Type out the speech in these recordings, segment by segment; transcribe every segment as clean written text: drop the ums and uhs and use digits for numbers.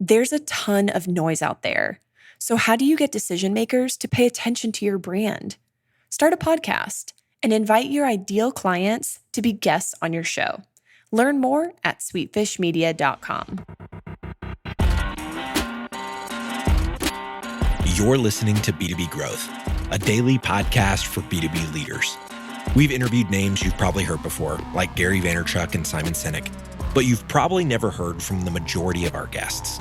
There's a ton of noise out there. So how do you get decision makers to pay attention to your brand? Start a podcast and invite your ideal clients to be guests on your show. Learn more at sweetfishmedia.com. You're listening to B2B Growth, a daily podcast for B2B leaders. We've interviewed names you've probably heard before, like Gary Vaynerchuk and Simon Sinek, but you've probably never heard from the majority of our guests.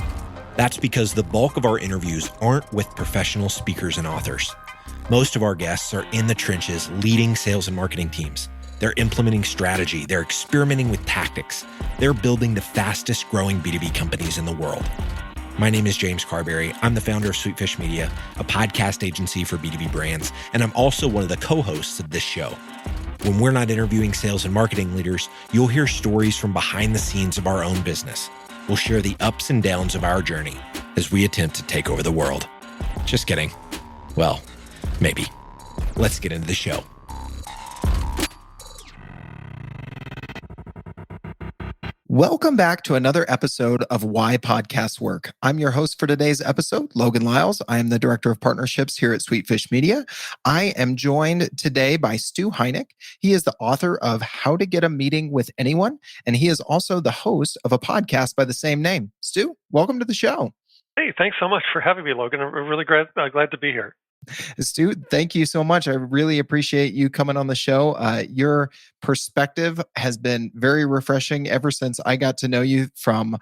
That's because the bulk of our interviews aren't with professional speakers and authors. Most of our guests are in the trenches leading sales and marketing teams. They're implementing strategy. They're experimenting with tactics. They're building the fastest growing B2B companies in the world. My name is James Carberry. I'm the founder of Sweetfish Media, a podcast agency for B2B brands, and I'm also one of the co-hosts of this show. When we're not interviewing sales and marketing leaders, you'll hear stories from behind the scenes of our own business. We'll share the ups and downs of our journey as we attempt to take over the world. Just kidding. Well, maybe. Let's get into the show. Welcome back to another episode of Why Podcasts Work. I'm your host for today's episode, Logan Lyles. I am the Director of Partnerships here at Sweetfish Media. I am joined today by Stu Heinecke. He is the author of How to Get a Meeting with Anyone, and he is also the host of a podcast by the same name. Stu, welcome to the show. Hey, thanks so much for having me, Logan. I'm really glad to be here. Stu, thank you so much. I really appreciate you coming on the show. Your perspective has been very refreshing ever since I got to know you from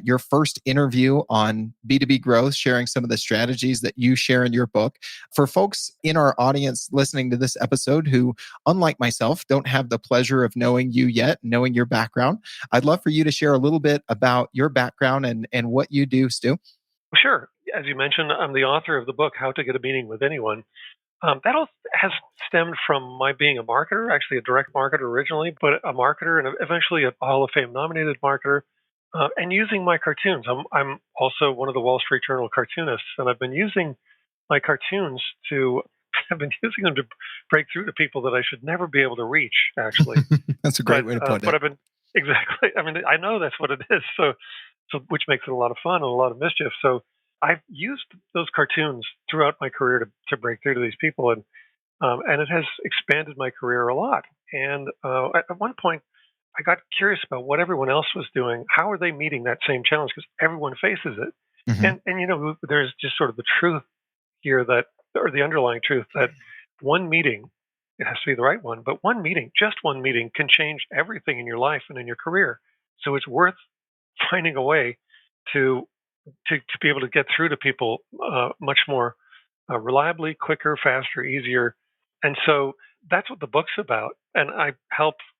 your first interview on B2B growth, sharing some of the strategies that you share in your book. For folks in our audience listening to this episode who, unlike myself, don't have the pleasure of knowing you yet, knowing your background, I'd love for you to share a little bit about your background and what you do, Stu. Sure. As you mentioned, I'm the author of the book, How to Get a Meeting with Anyone. That all has stemmed from my being a marketer, actually a direct marketer originally, but a marketer and eventually a Hall of Fame nominated marketer, and using my cartoons. I'm also one of the Wall Street Journal cartoonists, and I've been using my cartoons to break through to people that I should never be able to reach, actually. That's a great way to put it. But I've been, exactly. I mean, I know that's what it is. So which makes it a lot of fun and a lot of mischief. So I've used those cartoons throughout my career to break through to these people, and it has expanded my career a lot. And at one point, I got curious about what everyone else was doing. How are they meeting that same challenge? Because everyone faces it. Mm-hmm. And you know, there's just sort of the truth here or the underlying truth that one meeting, it has to be the right one, but just one meeting can change everything in your life and in your career. So it's worth finding a way to be able to get through to people much more reliably, quicker, faster, easier. And so that's what the book's about. And I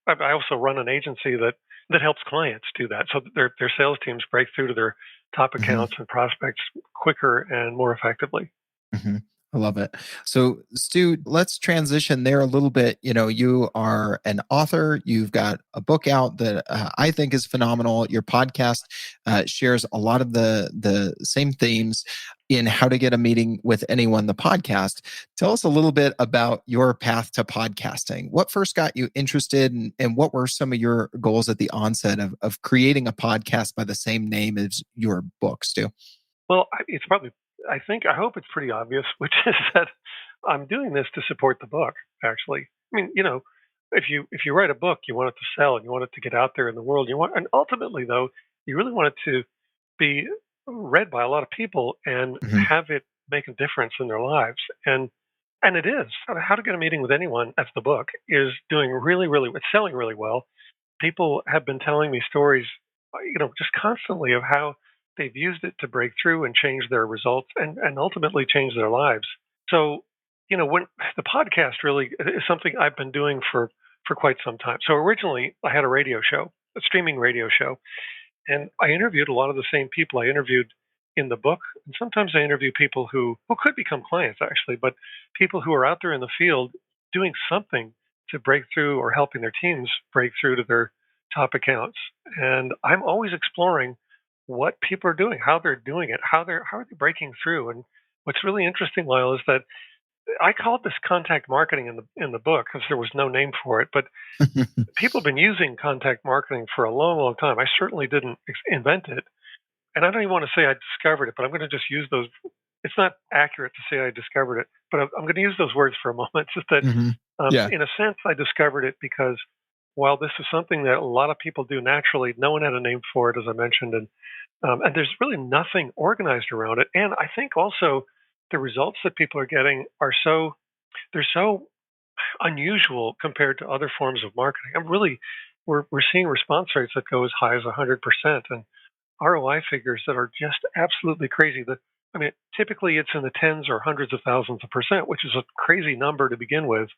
also run an agency that helps clients do that. So their sales teams break through to their top accounts and prospects quicker and more effectively. Mm-hmm. I love it. So, Stu, let's transition there a little bit. You know, you are an author. You've got a book out that I think is phenomenal. Your podcast shares a lot of the same themes in How to Get a Meeting with Anyone, the podcast. Tell us a little bit about your path to podcasting. What first got you interested, and what were some of your goals at the onset of creating a podcast by the same name as your book, Stu? Well, I hope it's pretty obvious, which is that I'm doing this to support the book, actually. I mean, you know, if you write a book, you want it to sell and you want it to get out there in the world. And ultimately, though, you really want it to be read by a lot of people and have it make a difference in their lives. And it is. How to Get a Meeting with Anyone, that's the book, is doing it's selling really well. People have been telling me stories, you know, just constantly of how they've used it to break through and change their results and ultimately change their lives. So, you know, when the podcast really is something I've been doing for quite some time. So originally I had a streaming radio show, and I interviewed a lot of the same people I interviewed in the book. And sometimes I interview people who could become clients, actually, but people who are out there in the field doing something to break through or helping their teams break through to their top accounts. And I'm always exploring what people are doing, how they're doing it, how are they breaking through. And what's really interesting, Lyle, is that I called this contact marketing in the book because there was no name for it, but people have been using contact marketing for a long, long time. I certainly didn't invent it. and I don't even want to say I discovered it, but I'm going to just use those. It's not accurate to say I discovered it, but I'm going to use those words for a moment. It's just that, Hmm. Yeah. in a sense, I discovered it because while this is something that a lot of people do naturally, no one had a name for it, as I mentioned, and there's really nothing organized around it. And I think also the results that people are getting are they're so unusual compared to other forms of marketing. We're seeing response rates that go as high as 100%, and ROI figures that are just absolutely crazy. I mean, typically it's in the tens or hundreds of thousands of percent, which is a crazy number to begin with.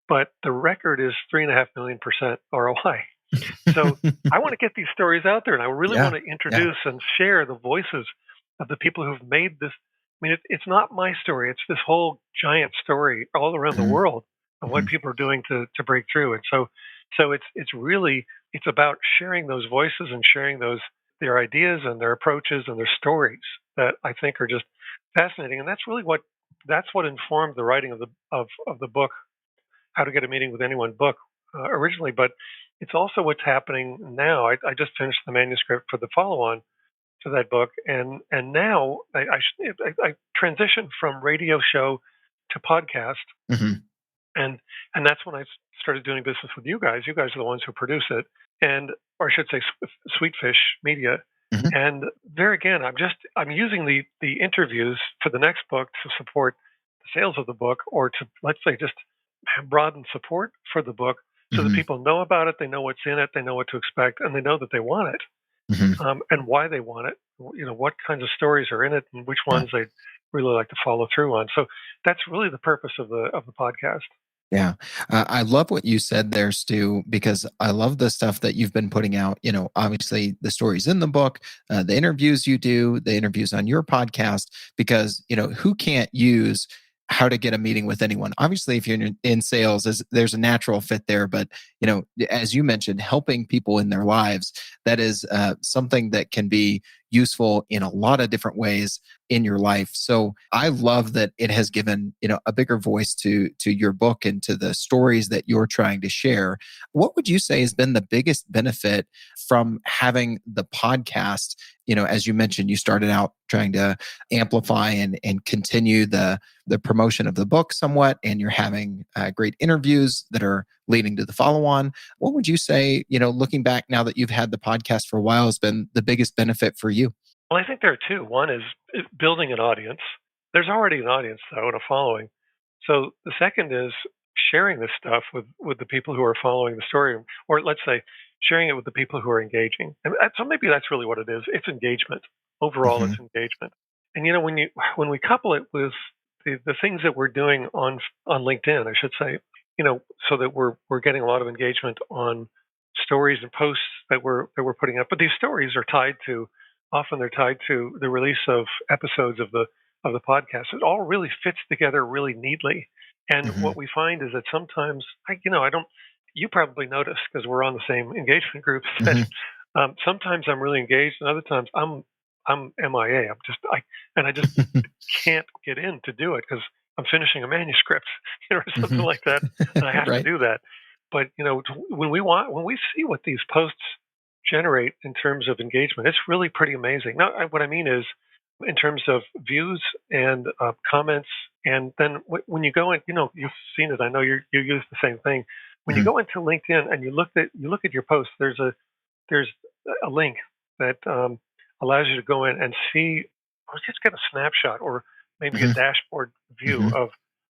But the record is 3.5 million% ROI. So I want to get these stories out there, and I really Yeah. want to Yeah. introduce and share the voices of the people who've made this. I mean, it's not my story; it's this whole giant story all around the Hmm. world of what Hmm. people are doing to break through. And so it's really it's about sharing those voices and sharing their ideas and their approaches and their stories that I think are just fascinating. And that's what informed the writing of the book, How to Get a Meeting with Anyone book, originally. But it's also what's happening now. I just finished the manuscript for the follow-on to that book, and now I transitioned from radio show to podcast, Hmm. and that's when I started doing business with you guys. You guys are the ones who produce it, and or I should say, Sweetfish Media. Hmm. And there again, I'm using the interviews for the next book to support the sales of the book, or to, let's say, just broaden support for the book, so that Hmm. people know about it, they know what's in it, they know what to expect, and they know that they want it, Hmm. and why they want it. You know, what kinds of stories are in it, and which Yeah. ones they really like to follow through on. So that's really the purpose of the podcast. Yeah. I love what you said there, Stu, because I love the stuff that you've been putting out. Obviously the stories in the book, the interviews you do, the interviews on your podcast, because, who can't use how to get a meeting with anyone? Obviously, if you're in sales, there's a natural fit there. But, as you mentioned, helping people in their lives, that is something that can be useful in a lot of different ways in your life. So I love that it has given, a bigger voice to your book and to the stories that you're trying to share. What would you say has been the biggest benefit from having the podcast? As you mentioned, you started out trying to amplify and continue the promotion of the book somewhat, and you're having great interviews that are leading to the follow-on. What would you say, looking back now that you've had the podcast for a while, has been the biggest benefit for you? Well, I think there are two. One is building an audience. There's already an audience, though, and a following. So the second is sharing this stuff with the people who are following the story, or let's say sharing it with the people who are engaging. And so maybe that's really what it is. It's engagement. Overall, Hmm. it's engagement. And when we couple it with the things that we're doing on LinkedIn, I should say, so that we're getting a lot of engagement on stories and posts that we're putting up. But these stories are often they're tied to the release of episodes of the podcast. It all really fits together really neatly. And Hmm. what we find is that sometimes I don't. You probably notice, because we're on the same engagement groups, that Hmm. sometimes I'm really engaged, and other times I'm MIA. I just can't get in to do it because I'm finishing a manuscript, or something Hmm. like that, and I have to Right. do that. But when we see what these posts generate in terms of engagement, it's really pretty amazing. Now, what I mean is, in terms of views and comments, and then when you go in, you've seen it. I know you use the same thing. When you Hmm. go into LinkedIn and you look at your post, there's a link that allows you to go in and see, or just get a snapshot, or maybe a Hmm. dashboard view Hmm. of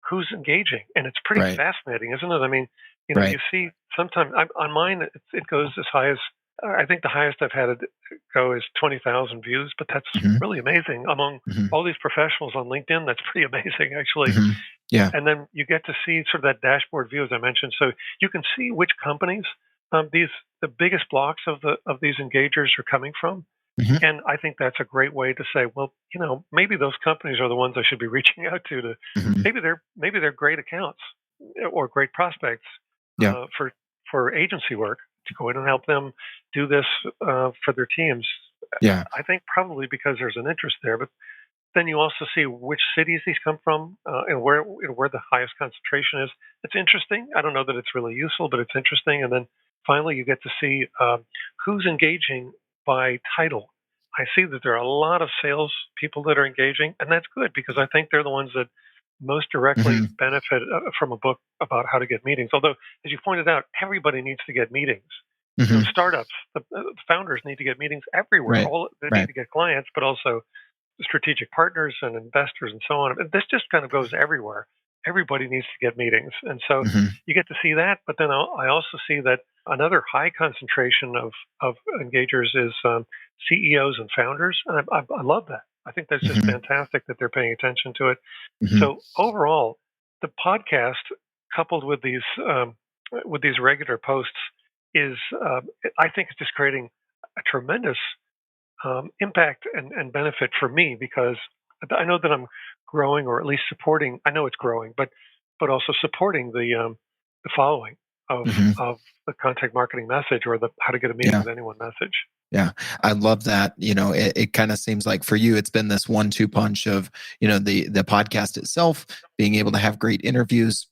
who's engaging, and it's pretty Right. fascinating, isn't it? I mean, you Right. see sometimes on mine it goes as high as, I think the highest I've had it go is 20,000 views, but that's Hmm. really amazing among Hmm. all these professionals on LinkedIn. That's pretty amazing, actually. Hmm. Yeah. And then you get to see sort of that dashboard view, as I mentioned, so you can see which companies the biggest blocks of these engagers are coming from. Hmm. And I think that's a great way to say, well, maybe those companies are the ones I should be reaching out to. Hmm. Maybe they're great accounts or great prospects Yeah. for agency work, to go in and help them do this for their teams. Yeah. I think probably because there's an interest there, but then you also see which cities these come from, and where the highest concentration is. It's interesting. I don't know that it's really useful, but it's interesting. And then finally, you get to see who's engaging by title. I see that there are a lot of sales people that are engaging, and that's good because I think they're the ones that most directly Hmm. benefit from a book about how to get meetings. Although, as you pointed out, everybody needs to get meetings. Hmm. Startups, the founders need to get meetings everywhere. Right. All they need Right. to get clients, but also strategic partners and investors and so on. And this just kind of goes everywhere. Everybody needs to get meetings, and so Hmm. you get to see that. But then I also see that another high concentration of engagers is CEOs and founders, and I love that. I think that's just Hmm. fantastic that they're paying attention to it. Hmm. So overall, the podcast coupled with these regular posts is, I think, it's just creating a tremendous impact and benefit for me because I know that I'm growing or at least supporting. I know it's growing, but also supporting the following of Hmm. of the content marketing message or the how to get a meeting Yeah. with anyone message. Yeah, I love that. It kind of seems like for you, it's been this 1-2 punch of, the podcast itself, being able to have great interviews,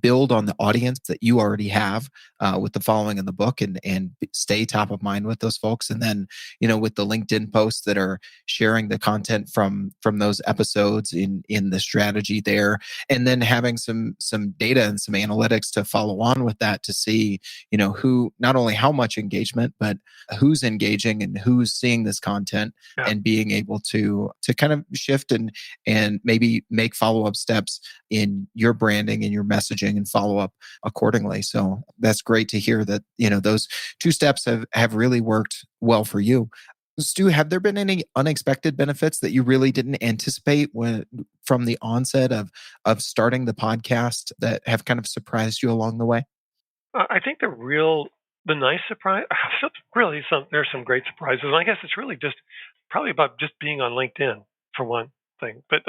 build on the audience that you already have with the following in the book, and stay top of mind with those folks. And then, with the LinkedIn posts that are sharing the content from those episodes in the strategy there, and then having some data and some analytics to follow on with that to see, who not only how much engagement, but who's engaging and who's seeing this content, Yeah. and being able to kind of shift and maybe make follow-up steps in your branding and your messaging and follow up accordingly. So that's great to hear that those two steps have really worked well for you. Stu, have there been any unexpected benefits that you really didn't anticipate from the onset of starting the podcast that have kind of surprised you along the way? I think the nice surprise, really there's some great surprises. And I guess it's really just probably about just being on LinkedIn for one thing. But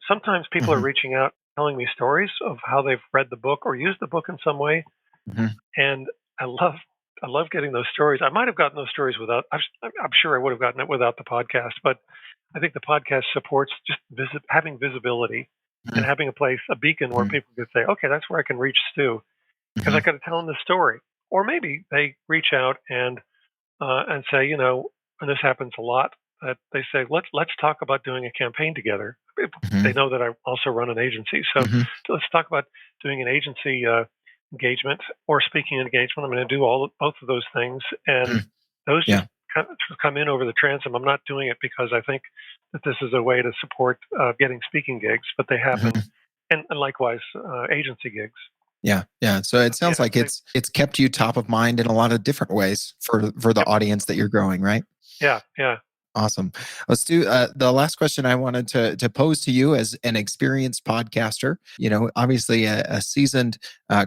sometimes people are Hmm. reaching out, telling me stories of how they've read the book or used the book in some way, Hmm. and I love I love getting those stories. I might have gotten those stories without. I'm sure I would have gotten it without the podcast, but I think the podcast supports just having visibility and having a place, a beacon where Hmm. people could say, okay, that's where I can reach Stu because I got to tell him the story. Or maybe they reach out and say, and this happens a lot, that they say, let's talk about doing a campaign together. They Hmm. know that I also run an agency, so Hmm. let's talk about doing an agency engagement or speaking engagement. I'm going to do both of those things, and those just Yeah. kind of come in over the transom. I'm not doing it because I think that this is a way to support getting speaking gigs, but they happen, Hmm. and likewise agency gigs. Yeah, yeah. So it sounds Yeah, like it's kept you top of mind in a lot of different ways for the yep, audience that you're growing, right? yeah, yeah. Awesome. Let's do the last question I wanted to pose to you as an experienced podcaster. Obviously a seasoned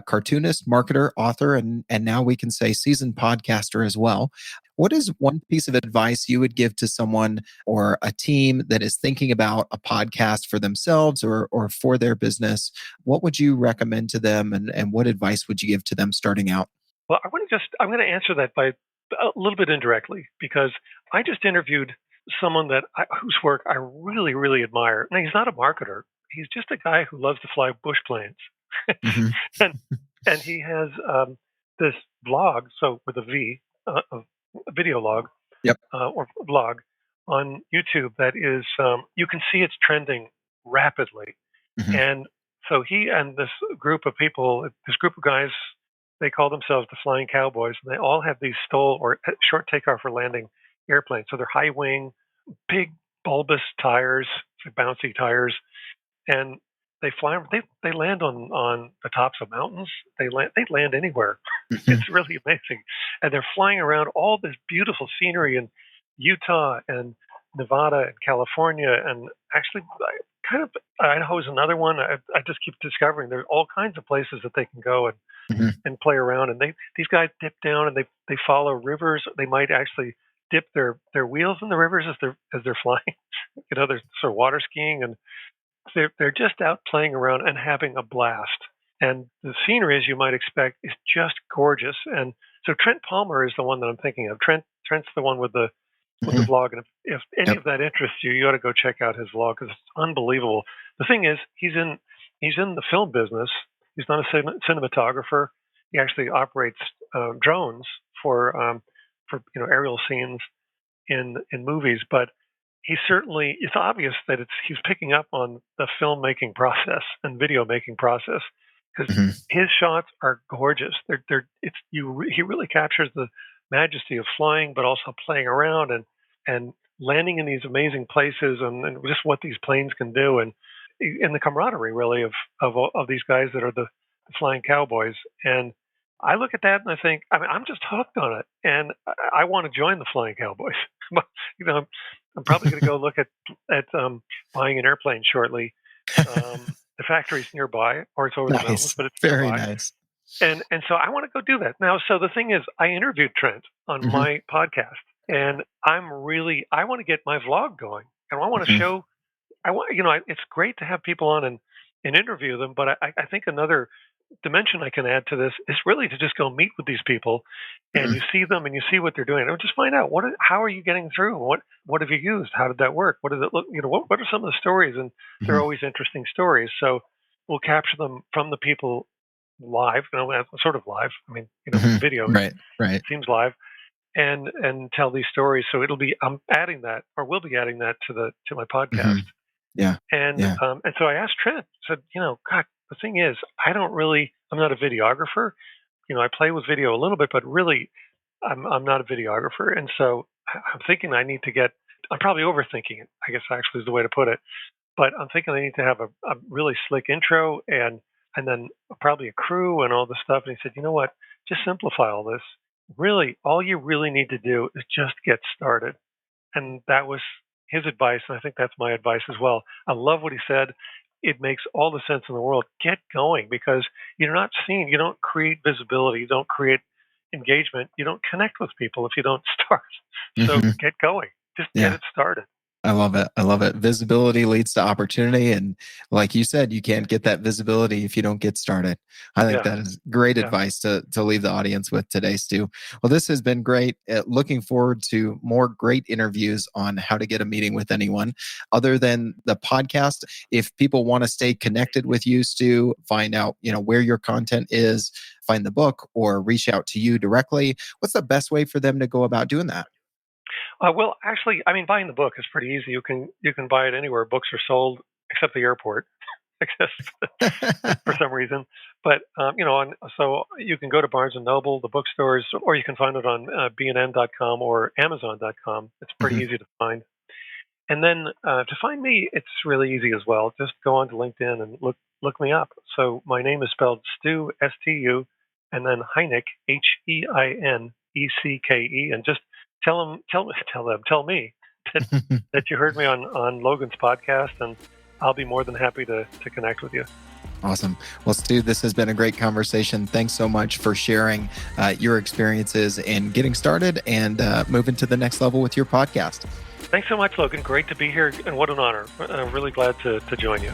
cartoonist, marketer, author, and now we can say seasoned podcaster as well. What is one piece of advice you would give to someone or a team that is thinking about a podcast for themselves or for their business? What would you recommend to them, and what advice would you give to them starting out? Well, I'm going to answer that by a little bit indirectly because I just interviewed someone whose work I really, really admire. And he's not a marketer. He's just a guy who loves to fly bush planes. Hmm. and, and he has this vlog, so with a V, a video log Yep. or blog on YouTube that is, you can see it's trending rapidly. Hmm. And so he and this group of people, this group of guys, they call themselves the Flying Cowboys, and they all have these STOL or short takeoff or landing airplanes. So they're high wing, big bulbous tires, bouncy tires, and they fly. They land on the tops of mountains. They land anywhere. Hmm. It's really amazing, and they're flying around all this beautiful scenery in Utah and Nevada and California, and actually, kind of Idaho is another one. I just keep discovering there's all kinds of places that they can go Hmm. and play around. And these guys dip down and they follow rivers. They might actually dip their wheels in the rivers as they're flying. They're sort of water skiing, and they're just out playing around and having a blast. And the scenery, as you might expect, is just gorgeous. And so Trent Palmer is the one that I'm thinking of. Trent's the one with the Hmm. vlog, and if any Yep. of that interests you, you ought to go check out his vlog because it's unbelievable. The thing is, he's in the film business. He's not a cinematographer. He actually operates drones for aerial scenes, in movies, but it's obvious that he's picking up on the filmmaking process and video making process, because his shots are gorgeous. He really captures the majesty of flying, but also playing around and landing in these amazing places, and just what these planes can do, and the camaraderie really of these guys that are the flying cowboys. And I look at that and I think, I'm just hooked on it, and I want to join the flying cowboys. I'm probably going to go look at buying an airplane shortly. The factory's nearby, or it's over the mountains, but it's very nearby. nice. And so I want to go do that now. So the thing is, I interviewed Trent on my podcast, and I want to get my vlog going, and I want to show. It's great to have people on and interview them, but I think another dimension I can add to this is really to just go meet with these people, and you see them and you see what they're doing, and just find out how are you getting through, what have you used, how did that work, what does it look, what are some of the stories, and they're always interesting stories. So we'll capture them from the people live, sort of live. I mean, video, right, seems live, and tell these stories. So I'm adding that, or we'll be adding that to my podcast. And so I asked Trent, said, God, the thing is, I'm not a videographer. I play with video a little bit, but really, I'm not a videographer. And so I'm thinking I'm probably overthinking it, I guess actually is the way to put it. But I'm thinking I need to have a really slick intro and then probably a crew and all this stuff. And he said, you know what, just simplify all this. Really, all you really need to do is just get started. And that was his advice, and I think that's my advice as well. I love what he said. It makes all the sense in the world. Get going, because you're not seen. You don't create visibility. You don't create engagement. You don't connect with people if you don't start. So get going. Just get it started. I love it. I love it. Visibility leads to opportunity. And like you said, you can't get that visibility if you don't get started. I think that is great advice to leave the audience with today, Stu. Well, this has been great. Looking forward to more great interviews on how to get a meeting with anyone other than the podcast. If people want to stay connected with you, Stu, find out, where your content is, find the book, or reach out to you directly, what's the best way for them to go about doing that? Well, actually, buying the book is pretty easy. You can buy it anywhere books are sold, except the airport, I guess, for some reason. But so you can go to Barnes and Noble, the bookstores, or you can find it on bnn.com or amazon.com. It's pretty easy to find. And then to find me, it's really easy as well. Just go on to LinkedIn and look me up. So my name is spelled Stu, S-T-U, and then Heinecke, Heinecke, and just tell me that you heard me on Logan's podcast, and I'll be more than happy to connect with you. Awesome. Well, Stu, this has been a great conversation. Thanks so much for sharing your experiences in getting started and moving to the next level with your podcast. Thanks so much, Logan. Great to be here, and what an honor. I'm really glad to join you.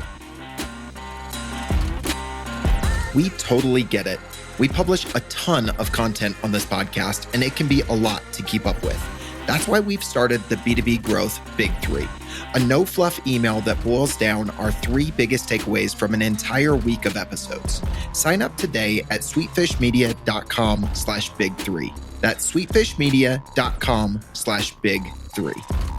We totally get it. We publish a ton of content on this podcast, and it can be a lot to keep up with. That's why we've started the B2B Growth Big Three, a no-fluff email that boils down our 3 biggest takeaways from an entire week of episodes. Sign up today at sweetfishmedia.com/big3. That's sweetfishmedia.com/big3.